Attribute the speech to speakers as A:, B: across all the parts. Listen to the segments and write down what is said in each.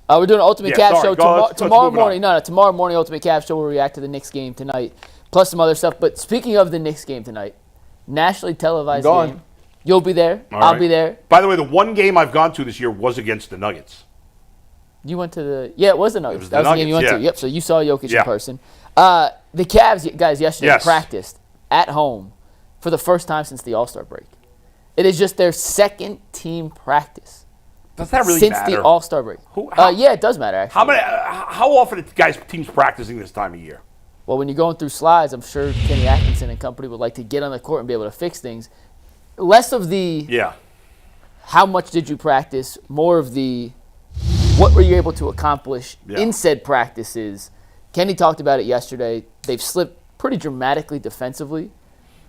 A: We're doing an Ultimate Cavs show tomorrow morning.
B: On.
A: No, tomorrow morning, Ultimate Cavs show. We'll react to the Knicks game tonight, plus some other stuff. But speaking of the Knicks game tonight, nationally televised game. You'll be there. I'll be there.
B: By the way, the one game I've gone to this year was against the Nuggets.
A: You went to the it was the Nuggets. That was the game you went to. Yep. So you saw Jokic in person. The Cavs guys yesterday practiced at home for the first time since the All-Star break. It is just their second team practice.
B: Does that really
A: since
B: matter?
A: Since the All-Star break. Yeah, it does matter, actually.
B: How often are teams practicing this time of year?
A: Well, when you're going through slides, I'm sure Kenny Atkinson and company would like to get on the court and be able to fix things. Less of the how much did you practice, more of the what were you able to accomplish in said practices. Kenny talked about it yesterday. They've slipped pretty dramatically defensively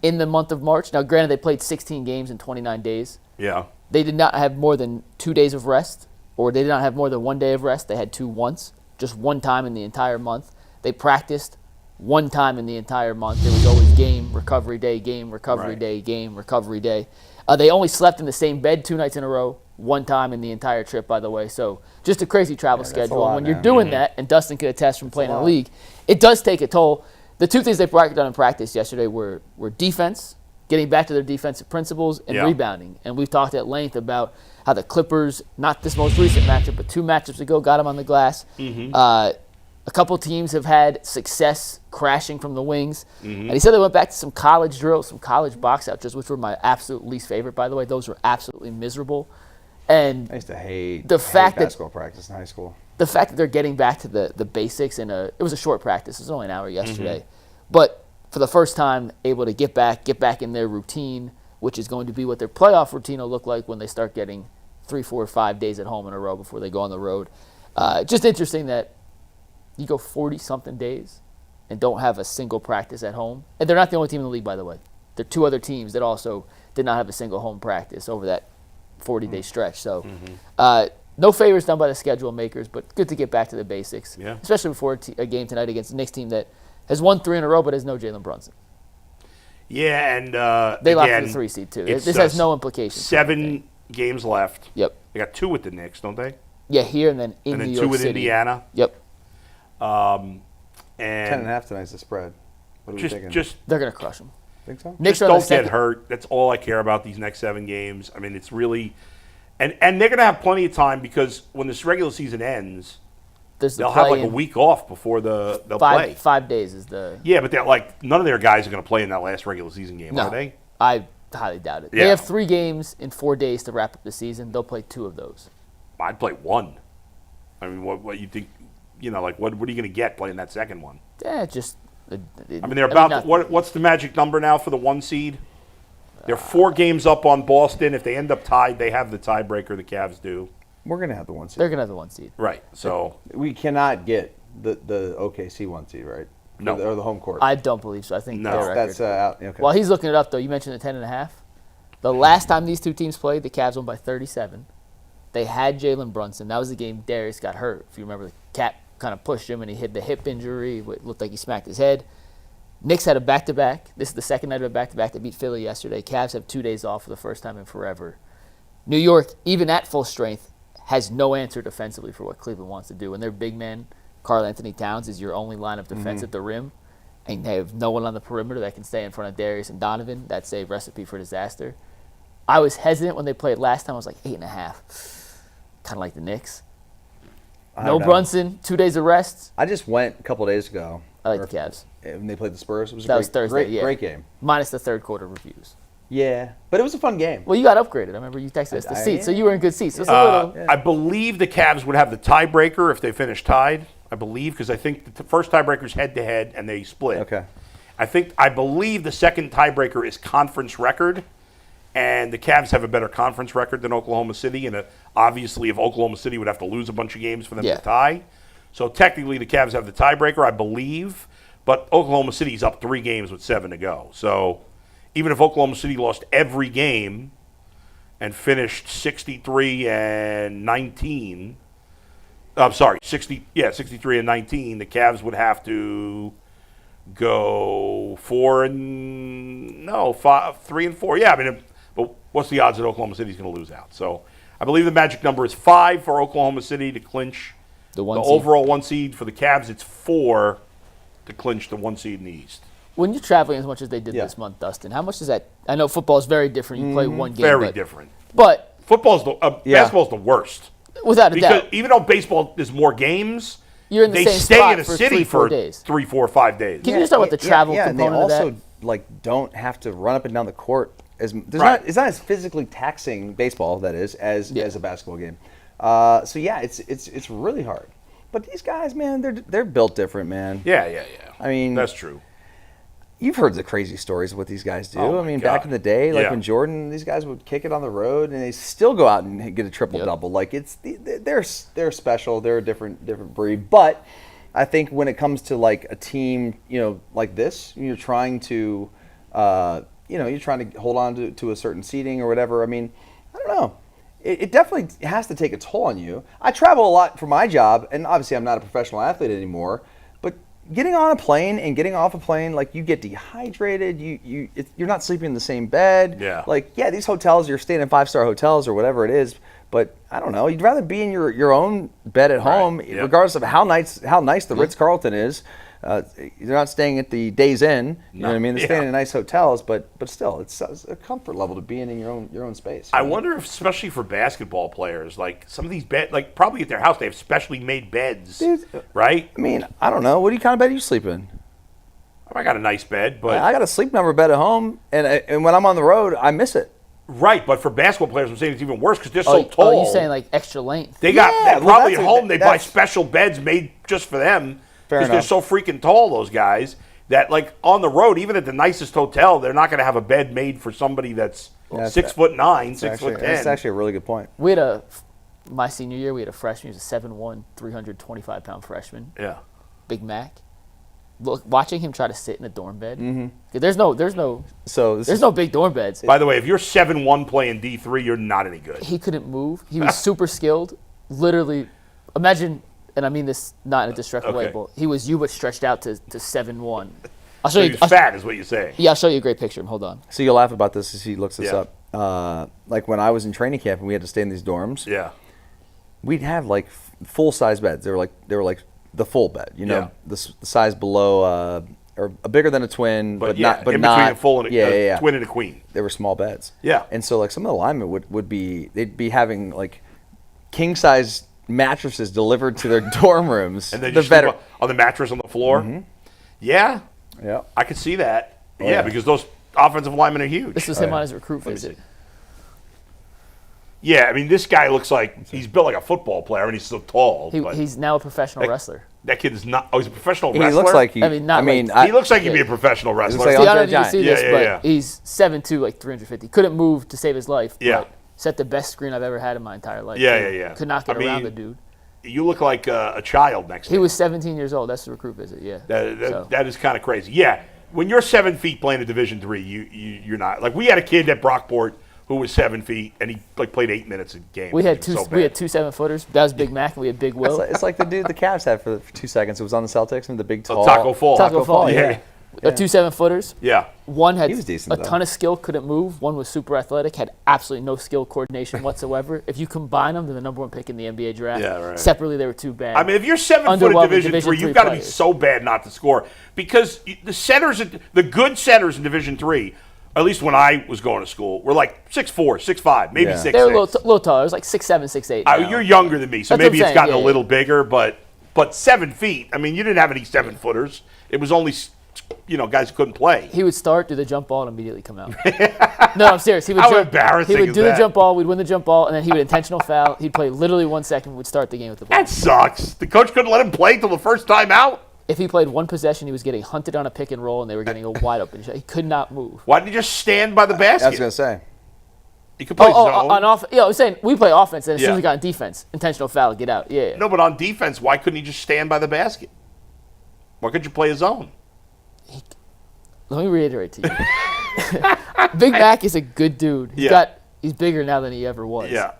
A: in the month of March. Now, granted, they played 16 games in 29 days.
B: Yeah.
A: They did not have more than 2 days of rest, or they did not have more than 1 day of rest. They had two once, just one time in the entire month. They practiced one time in the entire month. It was always game, recovery day, game, recovery day, game, recovery day. They only slept in the same bed 2 nights in a row, one time in the entire trip, by the way. So just a crazy travel schedule. And when you're doing that, and Dustin could attest from playing in the league, it does take a toll. The two things they done in practice yesterday were defense, getting back to their defensive principles, and rebounding. And we've talked at length about how the Clippers, not this most recent matchup, but 2 matchups ago, got them on the glass. A couple teams have had success crashing from the wings. And he said they went back to some college drills, some college box out drills, which were my absolute least favorite, by the way. Those were absolutely miserable. And
C: I used to hate
A: basketball
C: practice in high school.
A: The fact that they're getting back to the basics, and it was a short practice. It was only an hour yesterday. But for the first time, able to get back in their routine, which is going to be what their playoff routine will look like when they start getting 3, 4, 5 days at home in a row before they go on the road. Just interesting that you go 40-something days and don't have a single practice at home. And they're not the only team in the league, by the way. There are 2 other teams that also did not have a single home practice over that 40-day stretch. So no favors done by the schedule makers, but good to get back to the basics, especially before a game tonight against the Knicks team that has won 3 in a row but has no Jalen Brunson.
B: Yeah, and
A: they lost for the 3 seed, too. This has no implications.
B: 7 games left.
A: Yep.
B: They got 2 with the Knicks, don't they?
A: Yeah, here and then in New York City.
B: 2 with Indiana.
A: Yep.
B: And
C: 10.5 tonight's the spread. What are we thinking?
A: They're going to crush them.
C: Think so?
A: Knicks
B: don't get hurt. That's all I care about these next 7 games. I mean, it's really – and they're going to have plenty of time because when this regular season ends, they'll have like a week off before they'll play.
A: 5 days is the –
B: Yeah, but they're like none of their guys are going to play in that last regular season game, are they?
A: I highly doubt it. Yeah. They have 3 games in 4 days to wrap up the season. They'll play 2 of those.
B: I'd play 1. I mean, what you think – like what are you going to get playing that second one?
A: Yeah, just
B: they're about what's the magic number now for the 1 seed? They're 4 games up on Boston. If they end up tied, they have the tiebreaker. The Cavs do.
C: We're going to have the 1 seed.
A: They're going to have the 1 seed.
B: Right. So
C: we cannot get the OKC 1 seed, right?
B: No.
C: Or the home court.
A: I don't believe so. I think
C: that's out. Okay.
A: While he's looking it up, though, you mentioned the 10.5. The last time these 2 teams played, the Cavs won by 37. They had Jalen Brunson. That was the game Darius got hurt. If you remember, the Cat kind of pushed him and he hit the hip injury. It looked like he smacked his head. Knicks had a back-to-back. This is the second night of a back-to-back. They beat Philly yesterday. Cavs have 2 days off for the first time in forever. New York, even at full strength, has no answer defensively for what Cleveland wants to do. And their big man, Karl-Anthony Towns, is your only line of defense at the rim. And they have no one on the perimeter that can stay in front of Darius and Donovan. That's a recipe for disaster. I was hesitant when they played last time. I was like 8.5. Kind of like the Knicks. No Brunson, 2 days of rest.
C: I just went a couple days ago.
A: I like the Cavs.
C: When they played the Spurs. It was
A: was Thursday,
C: great game.
A: Minus the third quarter reviews.
C: Yeah, but it was a fun game.
A: Well, you got upgraded. I remember you texted us the seats, so you were in good seats. So
B: I believe the Cavs would have the tiebreaker if they finished tied. I believe because I think the first tiebreaker is head-to-head, and they split.
C: Okay.
B: I believe the second tiebreaker is conference record, and the Cavs have a better conference record than Oklahoma City. And obviously, if Oklahoma City would have to lose a bunch of games for them to tie. So technically, the Cavs have the tiebreaker, I believe. But Oklahoma City's up 3 games with 7 to go. So even if Oklahoma City lost every game and finished 63-19, I'm sorry, 63-19, the Cavs would have to go 3-4. Yeah, I mean, but what's the odds that Oklahoma City's going to lose out? So I believe the magic number is 5 for Oklahoma City to clinch
A: The
B: The overall 1 seed for the Cavs, it's 4 to clinch the 1 seed in the East.
A: When you're traveling as much as they did this month, Dustin, how much is that? I know football is very different. You play one game.
B: Very different.
A: But
B: Football's basketball's the worst.
A: Without a
B: Because
A: doubt.
B: even though baseball is more games,
A: You're in the
B: they
A: same
B: stay
A: spot
B: in a
A: for
B: city
A: 3-4
B: for
A: days.
B: 3, 4, 5 days.
A: Can you just talk about the travel
C: and they
A: component
C: also
A: of that?
C: like don't have to run up and down the court as
B: Right.
C: it's not as physically taxing baseball that is as a basketball game. So yeah, it's really hard. But these guys, man, they're built different, man.
B: Yeah.
C: I mean,
B: That's true.
C: you've heard the crazy stories of what these guys do.
B: Oh,
C: I mean,
B: my
C: back
B: God.
C: in the day, like
B: Yeah.
C: when Jordan, these guys would kick it on the road and they still go out and get a triple double. Like they're special. They're a different breed. But I think when it comes to like a team, like this, you're trying to, you're trying to hold on to a certain seating or whatever. I mean, I don't know. It definitely has to take a toll on you. I travel a lot for my job, and obviously I'm not a professional athlete anymore. But getting on a plane and getting off a plane, like you get dehydrated. You're not sleeping in the same bed.
B: Yeah.
C: Like these hotels, you're staying in 5-star hotels or whatever it is. But I don't know. You'd rather be in your own bed at home,
B: Yep.
C: regardless of how nice the Ritz-Carlton is. They're not staying at the Days Inn. You know what I mean? They're staying in nice hotels, but still, it's a comfort level to be in your own space.
B: I wonder if, especially for basketball players, like some of these beds, like probably at their house, they have specially made beds,
C: Dude,
B: right?
C: I mean, I don't know. What kind of bed do you sleep in?
B: I got a nice bed, but
C: I got a sleep number bed at home, and when I'm on the road, I miss it.
B: right. But for basketball players, I'm saying it's even worse because they're so tall.
A: Oh, you're saying like extra length.
B: They got
C: Yeah, well,
B: probably
C: that's
B: at home. They buy
C: that's-
B: special beds made just for them
C: Fair
B: because they're
C: enough.
B: so freaking tall. Those guys that like on the road, even at the nicest hotel, they're not going to have a bed made for somebody that's
C: Yeah,
B: 6'9",
C: It's
B: 6'10".
C: That's actually a really good point.
A: We had my senior year, we had a freshman. He was a 7'1", 325-pound freshman.
B: Yeah.
A: Big Mac. Look, watching him try to sit in a dorm bed. Mm-hmm. There's no big dorm beds.
B: By the way, if you're 7'1" playing D3, you're not any good.
A: He couldn't move. He was super skilled. Literally, imagine, and I mean this not in a disrespectful way,
B: Okay.
A: but he was you but stretched out to 7'1". I'll show
B: So
A: you.
B: he's fat, is what you're saying.
A: Yeah, I'll show you a great picture. Hold on.
C: So you'll laugh about this as he looks this
B: Yeah.
C: up. Like when I was in training camp and we had to stay in these dorms,
B: Yeah.
C: we'd have like full size beds. They were like the full bed,
B: Yeah.
C: the size below or bigger than a twin, but
B: yeah,
C: not but
B: in
C: not
B: between a full and a
C: yeah.
B: twin and a queen.
C: They were small beds.
B: Yeah.
C: And so like some of the linemen they'd be having like king size mattresses delivered to their dorm rooms.
B: And then
C: the
B: you sleep
C: veteran.
B: on the mattress on the floor. Yeah.
C: Yeah.
B: I could see that.
C: Oh,
B: yeah, because those offensive linemen are huge.
A: This was him on his recruit visit.
B: Yeah, I mean, this guy looks like he's built like a football player, and he's so tall. but
A: He's now a professional wrestler.
B: that kid is not. Oh, he's a professional
C: He
B: wrestler.
C: looks like he.
A: I mean, not like-
B: He looks like he'd be a professional wrestler.
C: like
A: See, I
C: Andre
A: don't know if you can
C: Giant.
A: see
B: Yeah,
A: this,
B: yeah,
A: but
B: yeah.
A: he's 7'2", like 350. Couldn't move to save his life.
B: Yeah.
A: But set the best screen I've ever had in my entire life.
B: Yeah, yeah.
A: Could not get
B: I mean,
A: around the dude.
B: You look like a child next to
A: He
B: him.
A: was 17 years old. That's the recruit visit. Yeah.
B: That is kind of crazy. Yeah, when you're 7 feet playing in Division III, you're not. Like we had a kid at Brockport who was 7 feet, and he like played 8 minutes a game.
A: We had
B: He was so
A: we had
B: bad.
A: 2 7-footers. That was Big Mac, and we had Big Will.
C: It's like the dude the Cavs had for 2 seconds. It was on the Celtics and the big tall
B: Taco Fall.
A: Taco Fall,
B: Yeah.
A: yeah. 2 7-footers.
B: Yeah.
A: One had
C: He was decent,
A: a ton
C: though.
A: of skill, couldn't move. One was super athletic, had absolutely no skill coordination whatsoever. If you combine them, they're the number 1 pick in the NBA draft.
B: Yeah, right.
A: Separately, they were too bad.
B: I mean, if you're 7 foot in
A: Underwhelming
B: Division
A: Division
B: III, you've
A: III
B: got to be
A: players.
B: so bad not to score because the centers, the good centers in Division III, at least when I was going to school, were like 6'4", 6'5", maybe
C: Yeah.
B: 6'6".
A: they were a little taller. It was like 6'7", 6'8". now.
B: You're younger than me, so
A: That's what
B: maybe
A: I'm
B: it's
A: saying,
B: gotten
A: yeah,
B: a little bigger, but 7 feet. I mean, you didn't have any 7-footers. It was only guys who couldn't play.
A: He would start, do the jump ball, and immediately come out. No, I'm serious. He would
B: How
A: jump,
B: embarrassing
A: He would
B: is
A: do
B: that?
A: the jump ball. We'd win the jump ball, and then he would intentional foul. He'd play literally 1 second. Would start the game with the ball.
B: That sucks. The coach couldn't let him play till the first time out.
A: If he played one possession, he was getting hunted on a pick and roll, and they were getting a wide open shot. He could not move.
B: Why didn't you just stand by the basket?
C: I was gonna say.
B: You could play zone.
A: On off. Yeah, I was saying we play offense, and as soon
B: Yeah.
A: as we got on defense, intentional foul, get out. Yeah.
B: No, but on defense, why couldn't he just stand by the basket? Why couldn't you play a zone?
A: Let me reiterate to you. Big Mac is a good dude. He's bigger now than he ever was.
B: Yeah.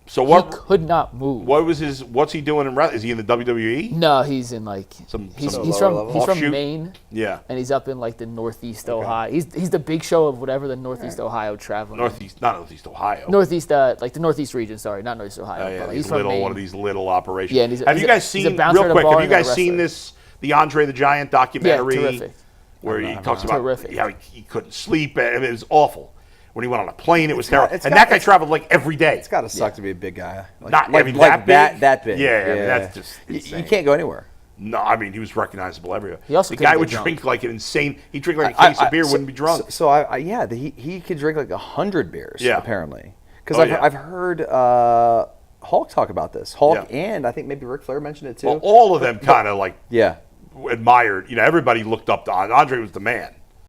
B: So
A: He could not move.
B: What's he doing in Is he in the WWE?
A: No, he's in like he's from
B: Offshoot?
A: Maine.
B: Yeah.
A: And he's up in like the Northeast Ohio. He's the big show of whatever the Northeast Ohio traveling.
B: Not Northeast Ohio.
A: Northeast, like the Northeast region. Sorry, not Northeast Ohio.
B: Yeah,
A: but
B: he's
A: from Maine.
B: one of these little operations.
A: Yeah, and
B: have you guys seen real quick? Have you guys seen the Andre the Giant documentary?
A: Yeah, terrific.
B: Where he talks about
A: terrific.
B: how he couldn't sleep. I mean, it was awful. When he went on a plane, it was terrible. And that guy traveled like every day.
C: It's got to suck to be a big guy.
B: That big.
C: That big.
B: Yeah, I mean, that's just insane.
C: You can't go anywhere.
B: No, I mean, he was recognizable everywhere.
A: He also
B: the guy would
A: drunk.
B: drink like an insane. He'd drink like a case of beer, wouldn't be drunk.
C: He could drink like 100 beers.
B: Yeah.
C: Apparently, because I've heard Hulk talk about this. Hulk and I think maybe Ric Flair mentioned it too.
B: Well, all of them kind of like
C: yeah
B: admired. Everybody looked up to Andre was the man.